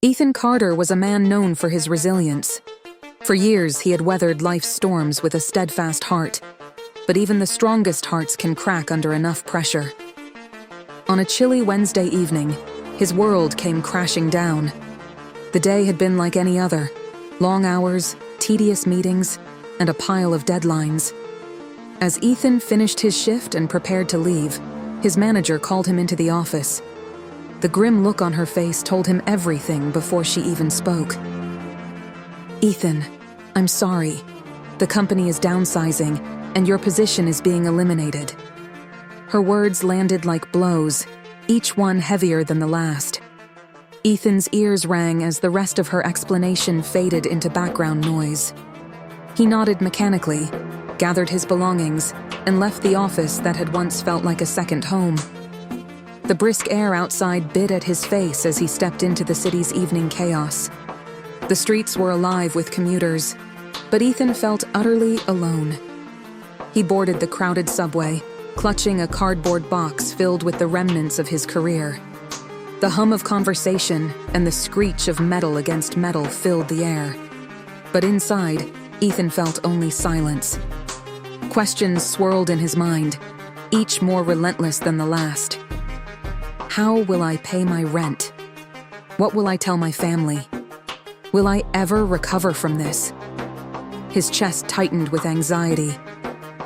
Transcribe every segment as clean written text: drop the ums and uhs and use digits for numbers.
Ethan Carter was a man known for his resilience. For years, he had weathered life's storms with a steadfast heart, but even the strongest hearts can crack under enough pressure. On a chilly Wednesday evening, his world came crashing down. The day had been like any other: long hours, tedious meetings, and a pile of deadlines. As Ethan finished his shift and prepared to leave, his manager called him into the office. The grim look on her face told him everything before she even spoke. "Ethan, I'm sorry. The company is downsizing, and your position is being eliminated." Her words landed like blows, each one heavier than the last. Ethan's ears rang as the rest of her explanation faded into background noise. He nodded mechanically, gathered his belongings, and left the office that had once felt like a second home. The brisk air outside bit at his face as he stepped into the city's evening chaos. The streets were alive with commuters, but Ethan felt utterly alone. He boarded the crowded subway, clutching a cardboard box filled with the remnants of his career. The hum of conversation and the screech of metal against metal filled the air. But inside, Ethan felt only silence. Questions swirled in his mind, each more relentless than the last. How will I pay my rent? What will I tell my family? Will I ever recover from this? His chest tightened with anxiety,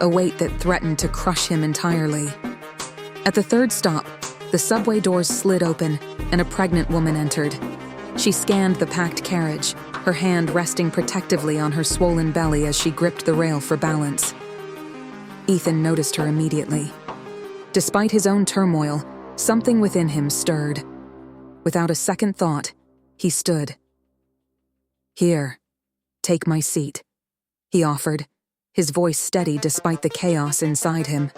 a weight that threatened to crush him entirely. At the third stop, the subway doors slid open and a pregnant woman entered. She scanned the packed carriage, her hand resting protectively on her swollen belly as she gripped the rail for balance. Ethan noticed her immediately. Despite his own turmoil, something within him stirred. Without a second thought, he stood. "Here, take my seat," he offered, his voice steady despite the chaos inside him.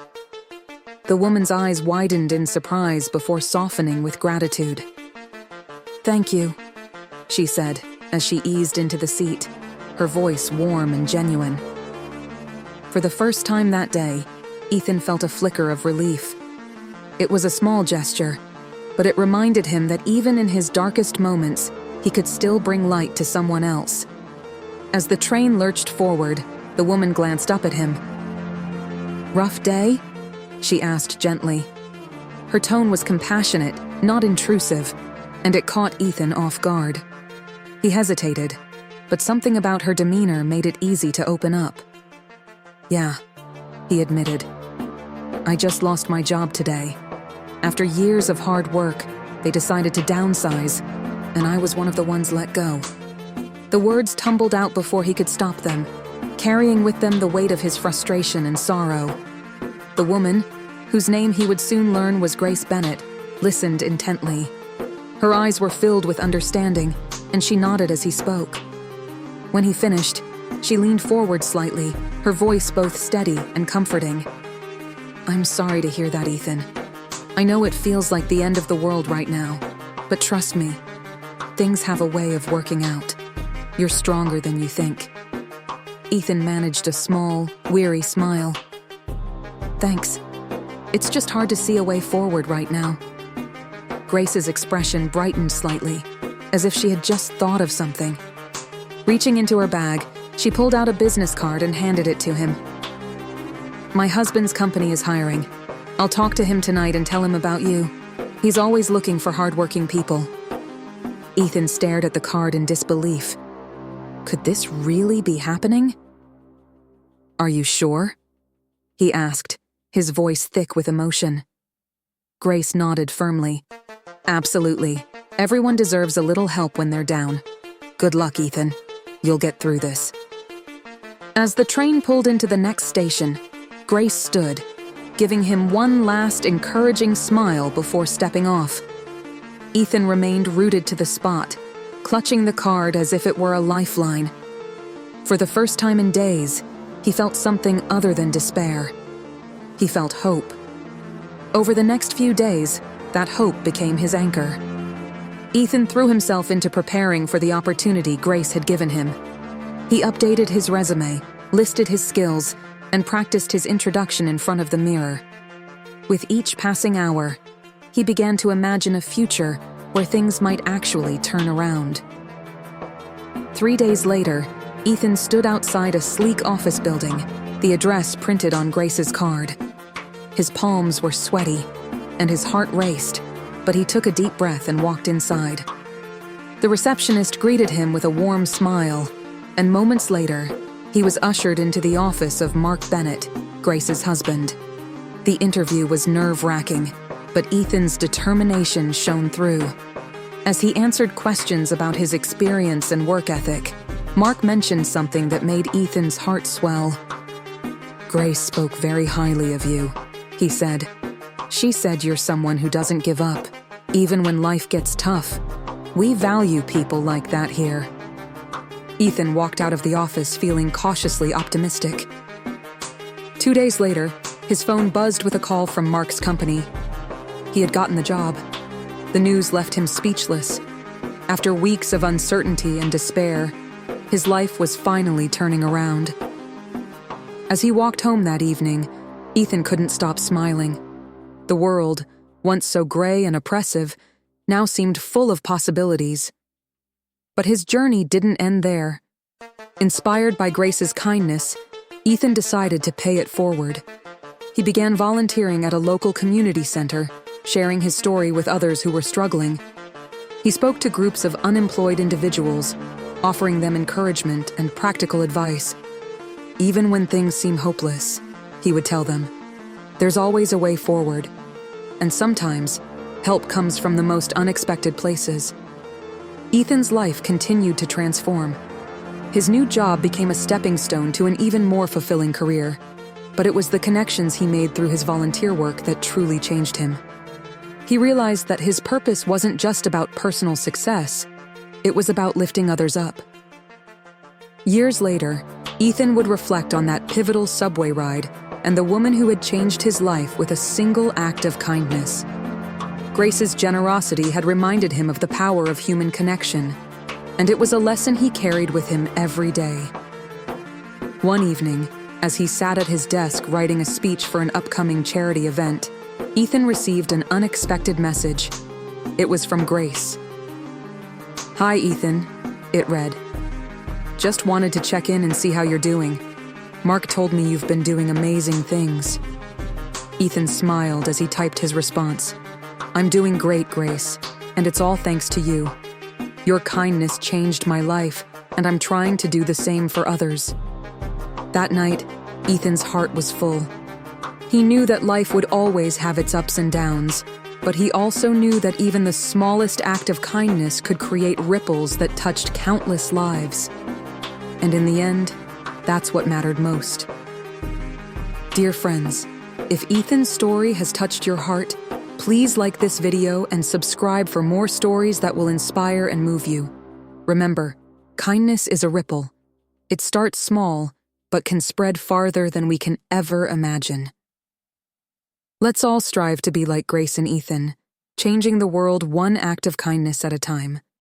The woman's eyes widened in surprise before softening with gratitude. "Thank you," she said as she eased into the seat, her voice warm and genuine. For the first time that day, Ethan felt a flicker of relief. It was a small gesture, but it reminded him that even in his darkest moments, he could still bring light to someone else. As the train lurched forward, the woman glanced up at him. "Rough day?" she asked gently. Her tone was compassionate, not intrusive, and it caught Ethan off guard. He hesitated, but something about her demeanor made it easy to open up. "Yeah," he admitted. "I just lost my job today. After years of hard work, they decided to downsize, and I was one of the ones let go." The words tumbled out before he could stop them, carrying with them the weight of his frustration and sorrow. The woman, whose name he would soon learn was Grace Bennett, listened intently. Her eyes were filled with understanding, and she nodded as he spoke. When he finished, she leaned forward slightly, her voice both steady and comforting. "I'm sorry to hear that, Ethan. I know it feels like the end of the world right now, but trust me, things have a way of working out. You're stronger than you think." Ethan managed a small, weary smile. "Thanks. It's just hard to see a way forward right now." Grace's expression brightened slightly, as if she had just thought of something. Reaching into her bag, she pulled out a business card and handed it to him. "My husband's company is hiring. I'll talk to him tonight and tell him about you. He's always looking for hardworking people." Ethan stared at the card in disbelief. Could this really be happening? "Are you sure?" he asked, his voice thick with emotion. Grace nodded firmly. "Absolutely. Everyone deserves a little help when they're down. Good luck, Ethan. You'll get through this." As the train pulled into the next station, Grace stood, giving him one last encouraging smile before stepping off. Ethan remained rooted to the spot, clutching the card as if it were a lifeline. For the first time in days, he felt something other than despair. He felt hope. Over the next few days, that hope became his anchor. Ethan threw himself into preparing for the opportunity Grace had given him. He updated his resume, listed his skills, and practiced his introduction in front of the mirror. With each passing hour, he began to imagine a future where things might actually turn around. 3 days later, Ethan stood outside a sleek office building, the address printed on Grace's card. His palms were sweaty, and his heart raced, but he took a deep breath and walked inside. The receptionist greeted him with a warm smile, and moments later, he was ushered into the office of Mark Bennett, Grace's husband. The interview was nerve-wracking, but Ethan's determination shone through. As he answered questions about his experience and work ethic, Mark mentioned something that made Ethan's heart swell. "Grace spoke very highly of you," he said. "She said you're someone who doesn't give up, even when life gets tough. We value people like that here." Ethan walked out of the office feeling cautiously optimistic. 2 days later, his phone buzzed with a call from Mark's company. He had gotten the job. The news left him speechless. After weeks of uncertainty and despair, his life was finally turning around. As he walked home that evening, Ethan couldn't stop smiling. The world, once so gray and oppressive, now seemed full of possibilities. But his journey didn't end there. Inspired by Grace's kindness, Ethan decided to pay it forward. He began volunteering at a local community center, sharing his story with others who were struggling. He spoke to groups of unemployed individuals, offering them encouragement and practical advice. "Even when things seem hopeless," he would tell them, "there's always a way forward. And sometimes, help comes from the most unexpected places." Ethan's life continued to transform. His new job became a stepping stone to an even more fulfilling career, but it was the connections he made through his volunteer work that truly changed him. He realized that his purpose wasn't just about personal success, it was about lifting others up. Years later, Ethan would reflect on that pivotal subway ride and the woman who had changed his life with a single act of kindness. Grace's generosity had reminded him of the power of human connection, and it was a lesson he carried with him every day. One evening, as he sat at his desk writing a speech for an upcoming charity event, Ethan received an unexpected message. It was from Grace. "Hi, Ethan," it read. "Just wanted to check in and see how you're doing. Mark told me you've been doing amazing things." Ethan smiled as he typed his response. "I'm doing great, Grace, and it's all thanks to you. Your kindness changed my life, and I'm trying to do the same for others." That night, Ethan's heart was full. He knew that life would always have its ups and downs, but he also knew that even the smallest act of kindness could create ripples that touched countless lives. And in the end, that's what mattered most. Dear friends, if Ethan's story has touched your heart, please like this video and subscribe for more stories that will inspire and move you. Remember, kindness is a ripple. It starts small, but can spread farther than we can ever imagine. Let's all strive to be like Grace and Ethan, changing the world one act of kindness at a time.